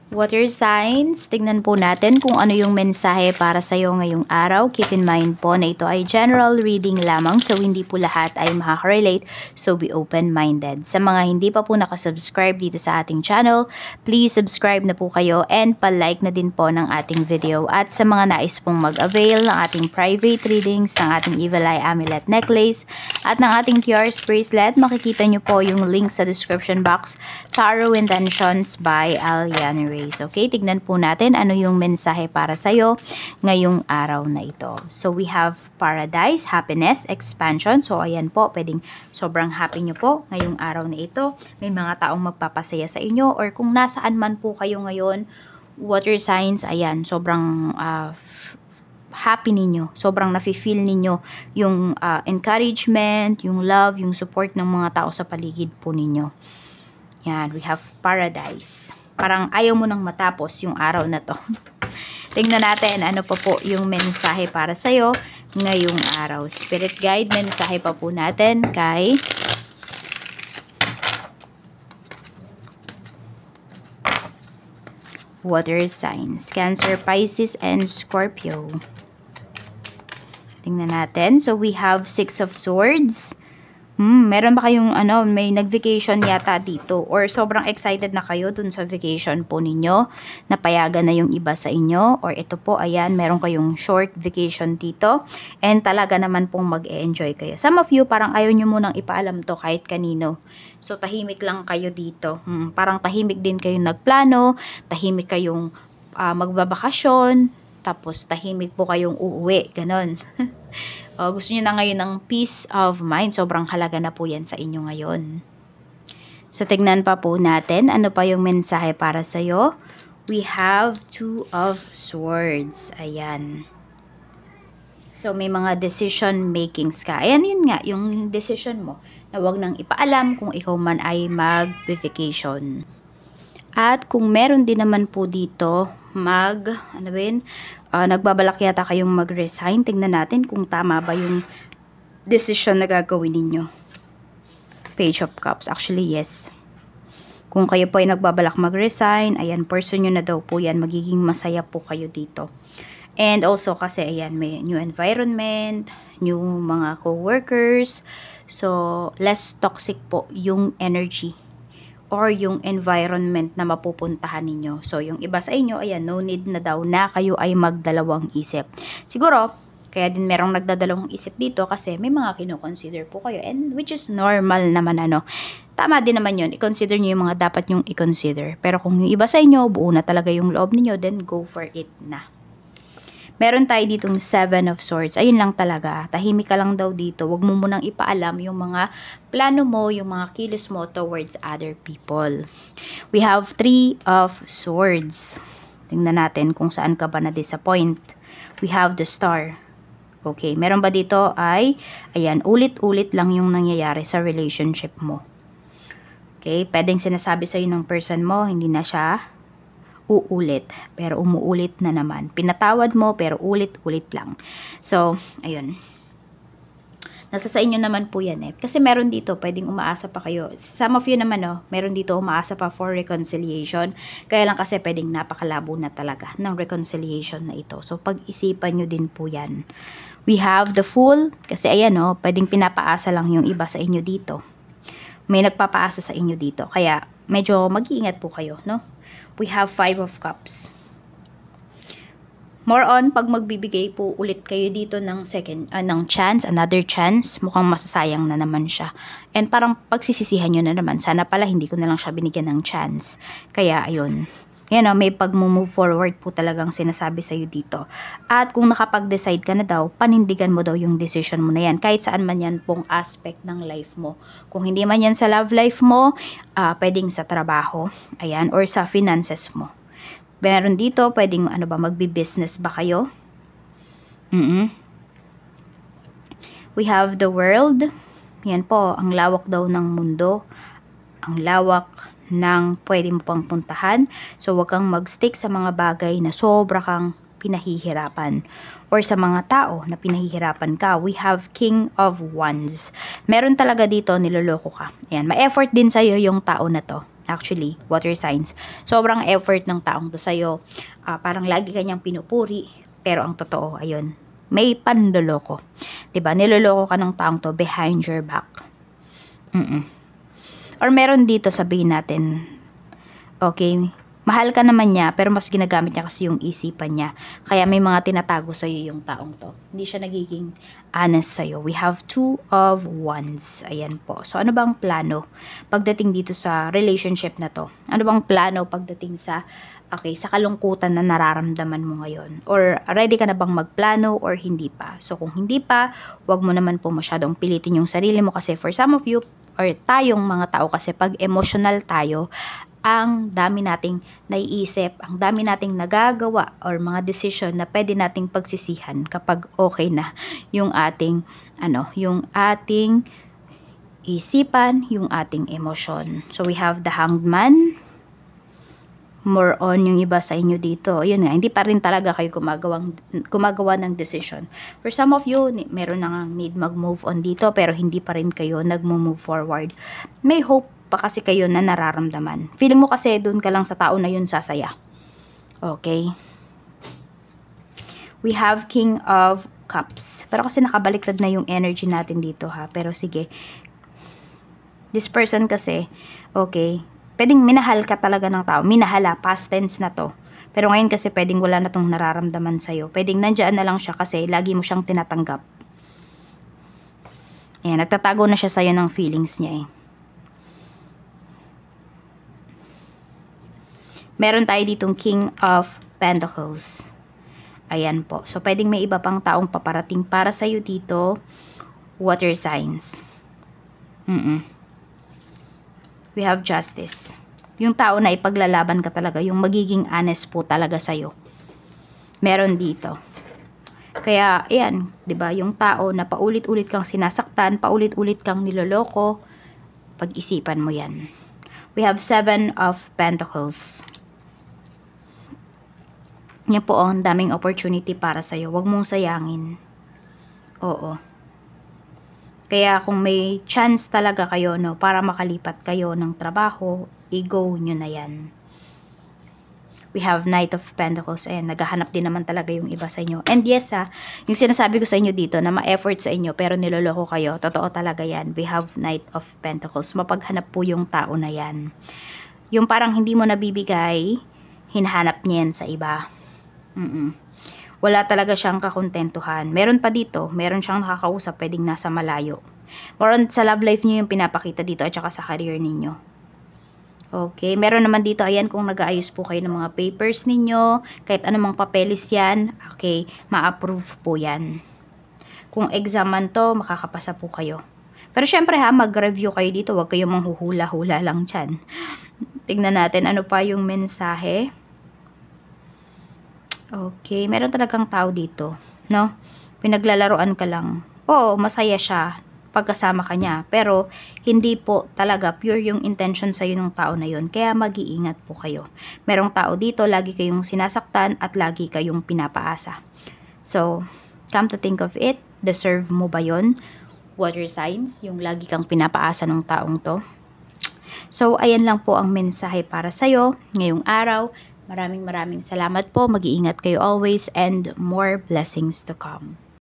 Water signs, tignan po natin kung ano yung mensahe para sa iyo ngayong araw. Keep in mind po na ito ay general reading lamang, so hindi po lahat ay makaka-relate, so be open-minded. Sa mga hindi pa po nakasubscribe dito sa ating channel, please subscribe na po kayo and pa-like na din po ng ating video. At sa mga nais pong mag-avail ng ating private readings, ng ating Evil Eye Amulet Necklace, at ng ating Tears Bracelet, makikita nyo po yung link sa description box, Tarot Intentions by Aliana Reyes. Okay, tignan po natin ano yung mensahe para sa'yo ngayong araw na ito. So, we have paradise, happiness, expansion. So, ayan po, pwedeng sobrang happy nyo po ngayong araw na ito. May mga taong magpapasaya sa inyo or kung nasaan man po kayo ngayon, water signs, ayan, sobrang happy ninyo. Sobrang nafe-feel ninyo yung encouragement, yung love, yung support ng mga tao sa paligid po ninyo. Yan, we have paradise. Parang ayaw mo nang matapos yung araw na to. Tingnan natin ano pa po yung mensahe para sa'yo ngayong araw. Spirit guide, mensahe pa po natin kay water signs, Cancer, Pisces, and Scorpio. Tingnan natin. So, we have 6 of Swords. Meron ba kayong may nag-vacation yata dito or sobrang excited na kayo dun sa vacation po ninyo, napayagan na yung iba sa inyo, or ito po, ayan, meron kayong short vacation dito and talaga naman pong mag-e-enjoy kayo. Some of you, parang ayaw nyo munang ipaalam to kahit kanino. So, tahimik lang kayo dito. Parang tahimik din kayong nagplano, tahimik kayong magbabakasyon, tapos tahimik po kayong uuwi, ganon. Gusto niyo na ngayon ng peace of mind. Sobrang halaga na po yan sa inyo ngayon. So, tignan pa po natin. Ano pa yung mensahe para sa'yo? We have 2 of Swords. Ayan. So, may mga decision makings ka. Ayan, yun nga, yung decision mo na wag nang ipaalam kung ikaw man ay mag-vacation. At kung meron din naman po dito, nagbabalak yata kayong mag-resign. Tingnan natin kung tama ba yung decision na gagawin ninyo. Page of Cups. Actually, yes. Kung kayo po ay nagbabalak mag-resign, ayan, person nyo na daw po yan. Magiging masaya po kayo dito. And also kasi, ayan, may new environment, new mga co-workers. So, less toxic po yung energy or yung environment na mapupuntahan ninyo. So, yung iba sa inyo, ayan, no need na daw na kayo ay magdalawang isip. Siguro, kaya din merong nagdadalawang isip dito kasi may mga kino-consider po kayo, and which is normal naman, Tama din naman yun. I-consider nyo yung mga dapat nyong i-consider. Pero kung yung iba sa inyo, buo na talaga yung loob niyo, then go for it na. Meron tayo ditong 7 of Swords. Ayun lang talaga. Tahimik ka lang daw dito. Huwag mo munang ipaalam yung mga plano mo, yung mga kilos mo towards other people. We have 3 of Swords. Tingnan natin kung saan ka ba na-disappoint. We have the Star. Okay. Meron ba dito ay, ayan, ulit-ulit lang yung nangyayari sa relationship mo. Okay. Pwedeng sinasabi sa'yo ng person mo, hindi na siya uulit, pero umuulit na naman. Pinatawad mo, pero ulit-ulit lang. So, ayun. Nasa sa inyo naman po yan Kasi meron dito, pwedeng umaasa pa kayo. Some of you naman, meron dito umaasa pa for reconciliation. Kaya lang kasi pwedeng napakalabo na talaga ng reconciliation na ito. So, pag-isipan nyo din po yan. We have the Fool. Kasi ayan, pwedeng pinapaasa lang yung iba sa inyo dito. May nagpapaasa sa inyo dito. Kaya, medyo mag-iingat po kayo, We have 5 of Cups. More on, pag magbibigay po ulit kayo dito ng chance, another chance, mukhang masasayang na naman siya. And parang pagsisisihan nyo na naman, sana pala hindi ko na lang siya binigyan ng chance. Kaya, ayun. Yan may pag-move forward po talagang sinasabi sa'yo dito. At kung nakapag-decide ka na daw, panindigan mo daw yung decision mo na yan. Kahit saan man yan pong aspect ng life mo. Kung hindi man yan sa love life mo, pwedeng sa trabaho, ayan, or sa finances mo. Meron dito, pwedeng magbi-business ba kayo? We have the World. Yan po, ang lawak daw ng mundo. Ang lawak ng pwede mo pang puntahan. So, wag kang mag-stick sa mga bagay na sobra kang pinahihirapan or sa mga tao na pinahihirapan ka. We have King of Wands. Meron talaga dito niloloko ka. Ayan, ma-effort din sa'yo yung tao na to. Actually, water signs. Sobrang effort ng taong to sa'yo. Parang lagi kanyang pinupuri. Pero ang totoo, ayun, may panloloko. Diba? Niloloko ka ng taong to behind your back. Or meron dito, sabihin natin, okay, mahal ka naman niya, pero mas ginagamit niya kasi yung isipan niya. Kaya may mga tinatago sa'yo yung taong to. Hindi siya nagiging honest sa'yo. We have 2 of Wands. Ayan po. So, ano bang plano pagdating dito sa relationship na to? Ano bang plano pagdating sa, sa kalungkutan na nararamdaman mo ngayon? Or, ready ka na bang magplano or hindi pa? So, kung hindi pa, wag mo naman po masyadong pilitin yung sarili mo kasi for some of you, or tayong mga tao kasi pag emotional tayo, ang dami nating naiisip, ang dami nating nagagawa or mga decision na pwede nating pagsisihan kapag okay na yung ating yung ating isipan, yung ating emosyon. So we have the Hanged Man. More on yung iba sa inyo dito. Yun nga, hindi pa rin talaga kayo gumagawa ng decision. For some of you, meron na nga need mag-move on dito pero hindi pa rin kayo nag-move forward. May hope pa kasi kayo na nararamdaman. Feeling mo kasi dun ka lang sa tao na yun sasaya. Okay? We have King of Cups. Pero kasi nakabaliktad na yung energy natin dito ha. Pero sige. This person kasi, okay, pwedeng minahal ka talaga ng tao. Minahala, past tense na to. Pero ngayon kasi pwedeng wala na tong nararamdaman sa'yo. Pwedeng nandyan na lang siya kasi lagi mo siyang tinatanggap. Ayan, nagtatago na siya sa'yo ng feelings niya eh. Meron tayo ditong King of Pentacles. Ayan po. So, pwedeng may iba pang taong paparating para sa'yo dito. Water signs. We have Justice. Yung tao na ipaglalaban ka talaga. Yung magiging honest po talaga sa'yo. Meron dito. Kaya, ayan. 'Di ba? Yung tao na paulit-ulit kang sinasaktan, paulit-ulit kang niloloko, pag-isipan mo yan. We have 7 of Pentacles. Yan po, ang daming opportunity para sa'yo. Huwag mong sayangin. Oo. Kaya kung may chance talaga kayo, para makalipat kayo ng trabaho, i-go nyo na yan. We have Knight of Pentacles. Ayan, naghahanap din naman talaga yung iba sa inyo. And yes yung sinasabi ko sa inyo dito na ma-effort sa inyo pero niloloko kayo, totoo talaga yan. We have Knight of Pentacles. Mapaghanap po yung tao na yan. Yung parang hindi mo nabibigay, hinahanap niya yan sa iba. Wala talaga siyang kakontentuhan. Meron pa dito, meron siyang nakakausap, pwedeng nasa malayo. More on sa love life niyo yung pinapakita dito at saka sa career ninyo. Okay, meron naman dito, ayan, kung nag-aayos po kayo ng mga papers ninyo, kahit anumang papeles yan, okay, ma-approve po yan. Kung exam man to, makakapasa po kayo. Pero syempre mag-review kayo dito, huwag kayong manghuhula-hula lang dyan. Tingnan natin, ano pa yung mensahe. Okay, meron talagang tao dito, no? Pinaglalaroan ka lang. Oo, masaya siya pagkasama ka niya, pero hindi po talaga pure yung intention sa'yo ng tao na yun. Kaya mag-iingat po kayo. Merong tao dito, lagi kayong sinasaktan at lagi kayong pinapaasa. So, come to think of it, deserve mo ba yun? Water signs, yung lagi kang pinapaasa ng taong to. So, ayan lang po ang mensahe para sa'yo ngayong araw. Maraming salamat po. Mag-iingat kayo always and more blessings to come.